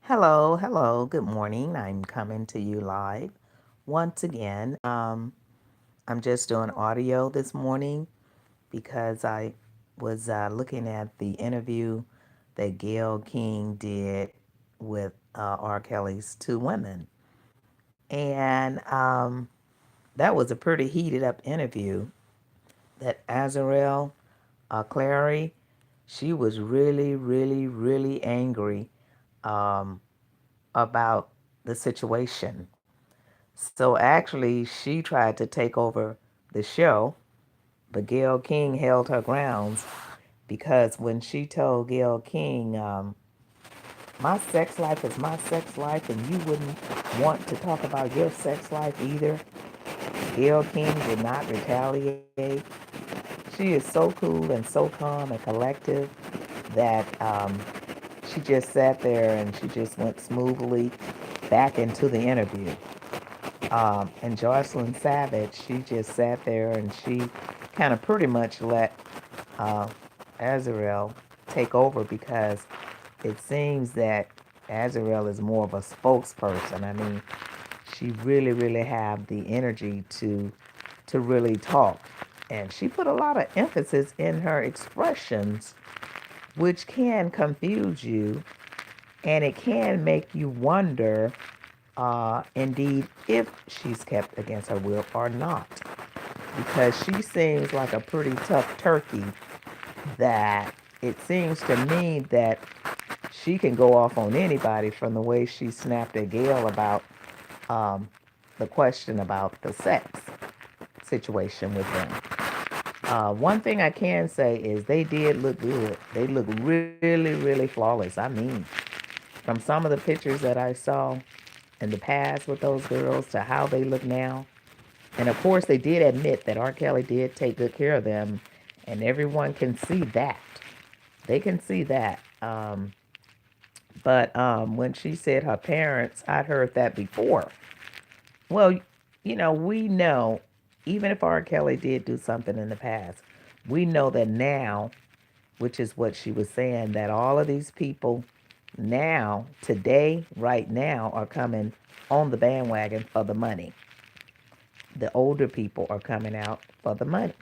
Hello, hello, good morning. I'm coming to you live once again. I'm just doing audio this morning because I was looking at the interview that Gail King did with R. Kelly's two women. And that was a pretty heated up interview that Azriel Clary, she was really, really, really angry um, about the situation. So actually, she tried to take over the show, but Gail King held her grounds because when she told Gail King, my sex life is my sex life, and you wouldn't want to talk about your sex life either, Gail King did not retaliate. She is so cool and so calm and collective that she just sat there and she just went smoothly back into the interview. And Joycelynsavage, she just sat there and she kind of pretty much let uh, Azriel take over because it seems that Azriel is more of a spokesperson. I mean, she really, really have the energy to really talk, and she put a lot of emphasis in her expressions, which can confuse you, and it can make you wonder indeed if she's kept against her will or not. Because she seems like a pretty tough turkey that it seems to me that she can go off on anybody from the way she snapped at Gail about um, the question about the sex situation with them. One thing I can say is they did look good. They look really, really flawless. I mean, from some of the pictures that I saw in the past with those girls to how they look now. And of course, they did admit that R. Kelly did take good care of them, and everyone can see that. They can see that. But when she said her parents, I'd heard that before. Well, we know, even if R. Kelly did do something in the past, we know that now, which is what she was saying, that all of these people now, today, right now, are coming on the bandwagon for the money. The older people are coming out for the money.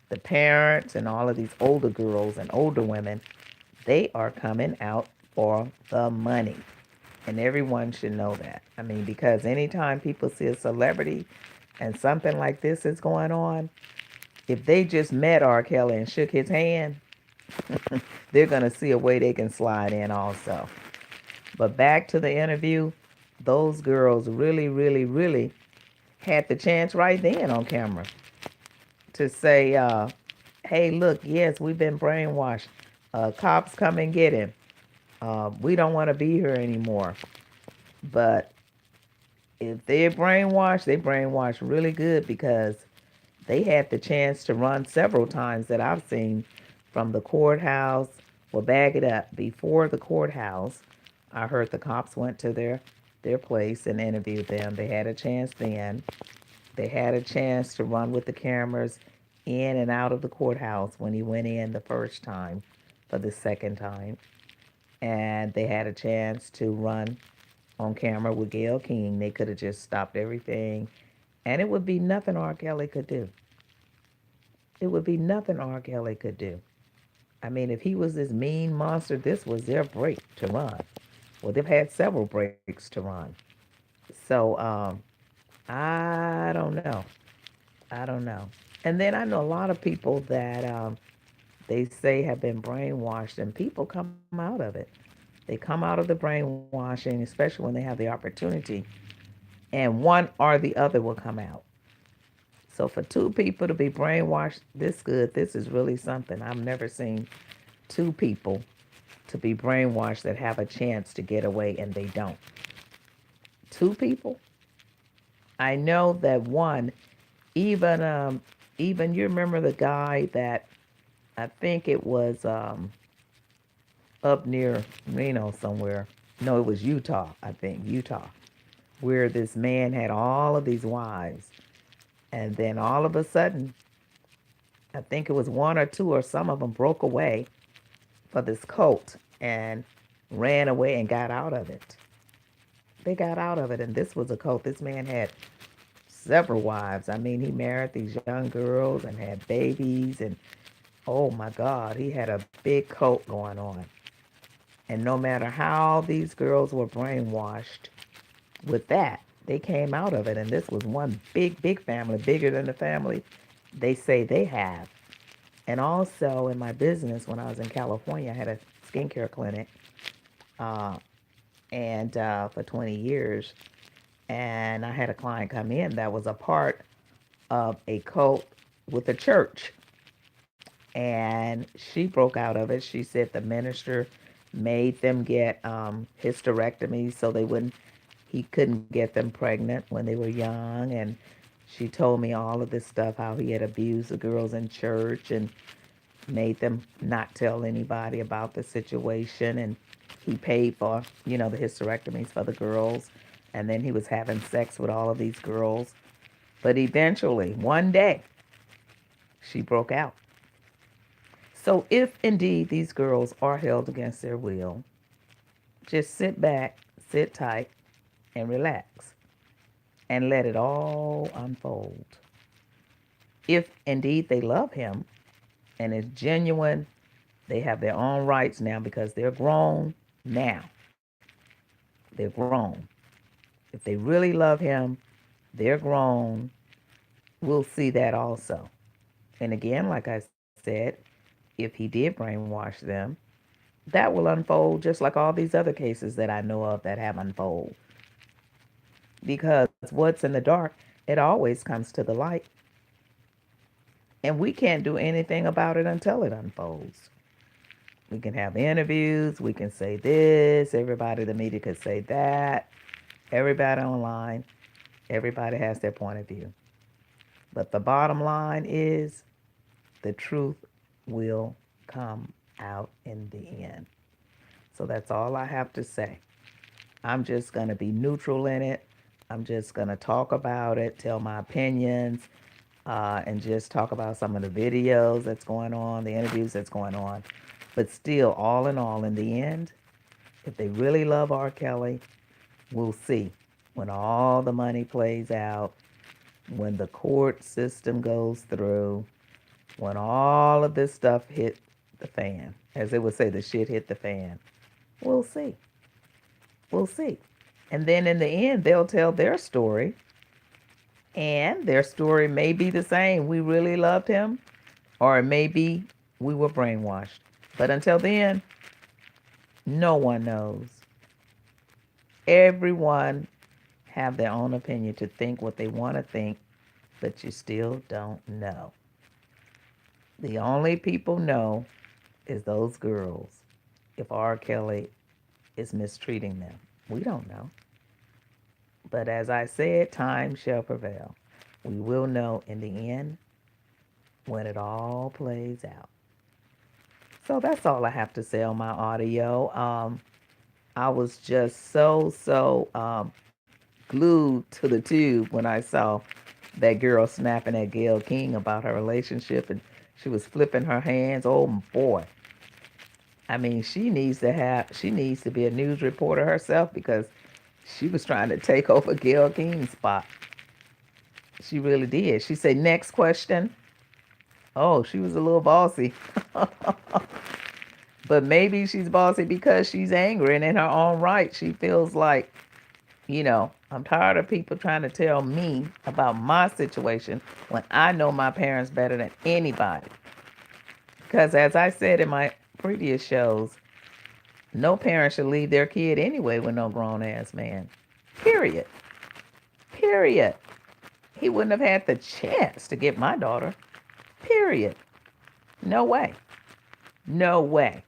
The parents and all of these older girls and older women, they are coming out for the money. And everyone should know that. I mean, because anytime people see a celebrity and something like this is going on, if they just met R. Kelly and shook his hand, they're going to see a way they can slide in also. But back to the interview, those girls really, really, really had the chance right then on camera to say, hey, look, yes, we've been brainwashed. Cops come and get him. We don't want to be here anymore. But if they're brainwashed, they brainwashed really good because they had the chance to run several times that I've seen from the courthouse. Well, bag it up. Before the courthouse, I heard the cops went to their place and interviewed them. They had a chance then. They had a chance to run with the cameras in and out of the courthouse when he went in the first time for the second time. And they had a chance to run on camera with Gail King. They could have just stopped everything. And it would be nothing R. Kelly could do. It would be nothing R. Kelly could do. I mean, if he was this mean monster, this was their break to run. Well, they've had several breaks to run. So, I don't know. I don't know. And then I know a lot of people that they say have been brainwashed, and people come out of it. They come out of the brainwashing, especially when they have the opportunity, and one or the other will come out. So for two people to be brainwashed this good, this is really something. I've never seen two people to be brainwashed that have a chance to get away and they don't. Two people? I know that one, even even you remember the guy that I think it was up near Reno somewhere. No, it was Utah, I think, Utah, where this man had all of these wives. And then all of a sudden, I think it was one or two or some of them broke away for this cult. And ran away and got out of it. They got out of it, and this was a cult. This man had several wives. I mean, he married these young girls and had babies, and oh my God, he had a big cult going on. And no matter how these girls were brainwashed with that, they came out of it. And this was one big, big family, bigger than the family they say they have. And also in my business, when I was in California, I had a skincare clinic, uh, and for 20 years. And I had a client come in that was a part of a cult with a church. And she broke out of it. She said the minister made them get hysterectomies so he couldn't get them pregnant when they were young. And she told me all of this stuff, how he had abused the girls in church and made them not tell anybody about the situation. And he paid for, the hysterectomies for the girls. And then he was having sex with all of these girls. But eventually, one day, she broke out. So if indeed these girls are held against their will, just sit back, sit tight, and relax, and let it all unfold. If indeed they love him and it's genuine, they have their own rights now because they're grown now. They're grown. If they really love him, they're grown. We'll see that also. And again, like I said, if he did brainwash them, that will unfold just like all these other cases that I know of that have unfold. Because what's in the dark, it always comes to the light. And we can't do anything about it until it unfolds. We can have interviews, we can say this, everybody in the media could say that, everybody online, everybody has their point of view. But the bottom line is the truth will come out in the end. So that's all I have to say. I'm just going to be neutral in it. I'm just going to talk about it, tell my opinions, and just talk about some of the videos that's going on, the interviews that's going on. But still, all in all, in the end, if they really love R. Kelly, we'll see when all the money plays out, when the court system goes through, when all of this stuff hit the fan, as they would say, the shit hit the fan. We'll see. We'll see. And then in the end, they'll tell their story, and their story may be the same. We really loved him, or maybe we were brainwashed. But until then, no one knows. Everyone have their own opinion to think what they want to think, but you still don't know. The only people know is those girls. If R. Kelly is mistreating them, we don't know. But as I said, time shall prevail. We will know in the end when it all plays out. So that's all I have to say on my audio. I was just so glued to the tube when I saw that girl snapping at Gayle King about her relationship, and she was flipping her hands. Oh boy. I mean, she needs to be a news reporter herself because she was trying to take over Gayle King's spot. She really did. She said, next question. Oh, she was a little bossy. But maybe she's bossy because she's angry and in her own right. She feels like, I'm tired of people trying to tell me about my situation when I know my parents better than anybody. Because as I said in my previous shows, no parent should leave their kid anyway with no grown ass man. Period. Period. He wouldn't have had the chance to get my daughter. Period. No way. No way.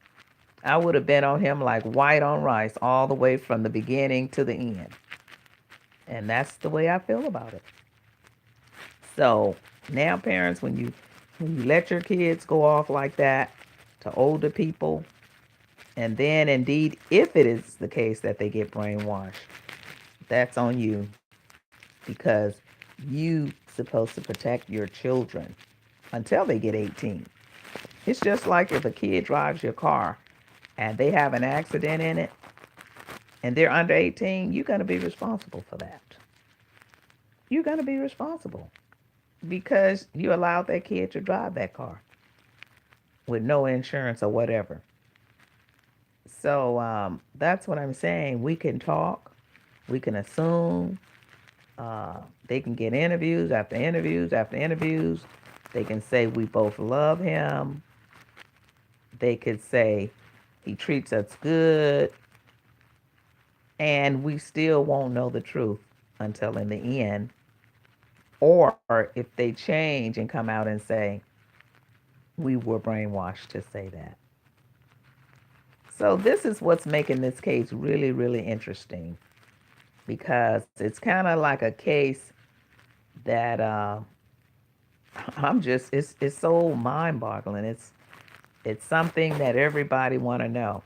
I would have been on him like white on rice all the way from the beginning to the end. And that's the way I feel about it. So now, parents, when you let your kids go off like that to older people, and then indeed, if it is the case that they get brainwashed, that's on you because you supposed to protect your children until they get 18. It's just like if a kid drives your car and they have an accident in it and they're under 18, you're going to be responsible for that. You're going to be responsible because you allowed that kid to drive that car with no insurance or whatever. So that's what I'm saying. We can talk, we can assume. They can get interviews after interviews after interviews. They can say we both love him. They could say he treats us good. And we still won't know the truth until in the end. Or if they change and come out and say, we were brainwashed to say that. So this is what's making this case really, really interesting because it's kind of like a case that it's so mind-boggling. It's something that everybody want to know.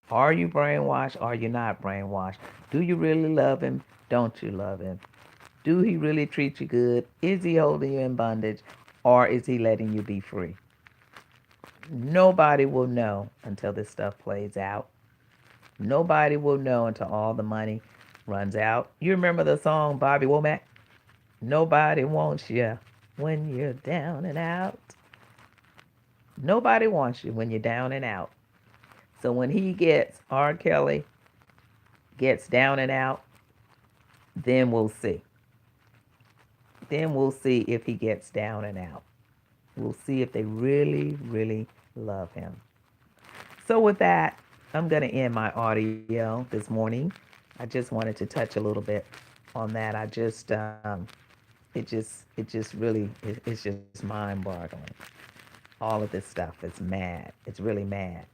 Are you brainwashed? Are you not brainwashed? Do you really love him? Don't you love him? Do he really treat you good? Is he holding you in bondage? Or is he letting you be free? Nobody will know until this stuff plays out. Nobody will know until all the money runs out. You remember the song Bobby Womack? Nobody wants you when you're down and out. Nobody wants you when you're down and out. So when Rkelly gets down and out, then we'll see. Then we'll see if he gets down and out. We'll see if they really, really love him. So with that, I'm going to end my audio this morning. I just wanted to touch a little bit on that. It just really, it's just mind-boggling. All of this stuff is mad. It's really mad.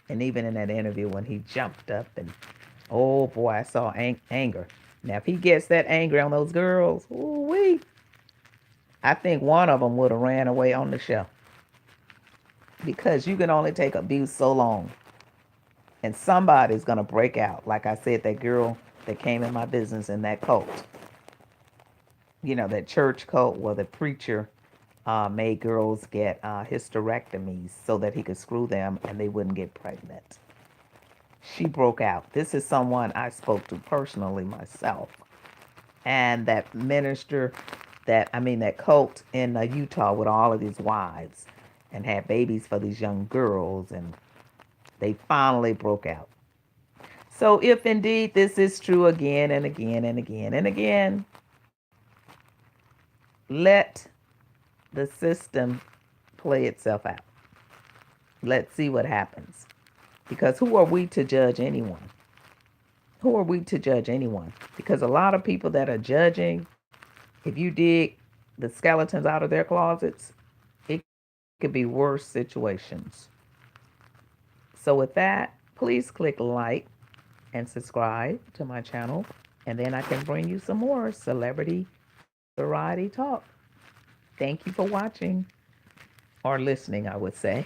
And even in that interview when he jumped up and, oh boy, I saw anger. Now, if he gets that angry on those girls, ooh-wee, I think one of them would have ran away on the show because you can only take abuse so long. And somebody's going to break out. Like I said, that girl that came in my business in that cult, that church cult where the preacher made girls get hysterectomies so that he could screw them and they wouldn't get pregnant. She broke out. This is someone I spoke to personally myself. And that minister, that cult in Utah with all of these wives and had babies for these young girls, and they finally broke out. So if indeed this is true again and again and again and again, let the system play itself out. Let's see what happens. Because who are we to judge anyone? Who are we to judge anyone? Because a lot of people that are judging, if you dig the skeletons out of their closets, it could be worse situations. So with that, please click like and subscribe to my channel, and then I can bring you some more celebrity variety talk. Thank you for watching, or listening, I would say.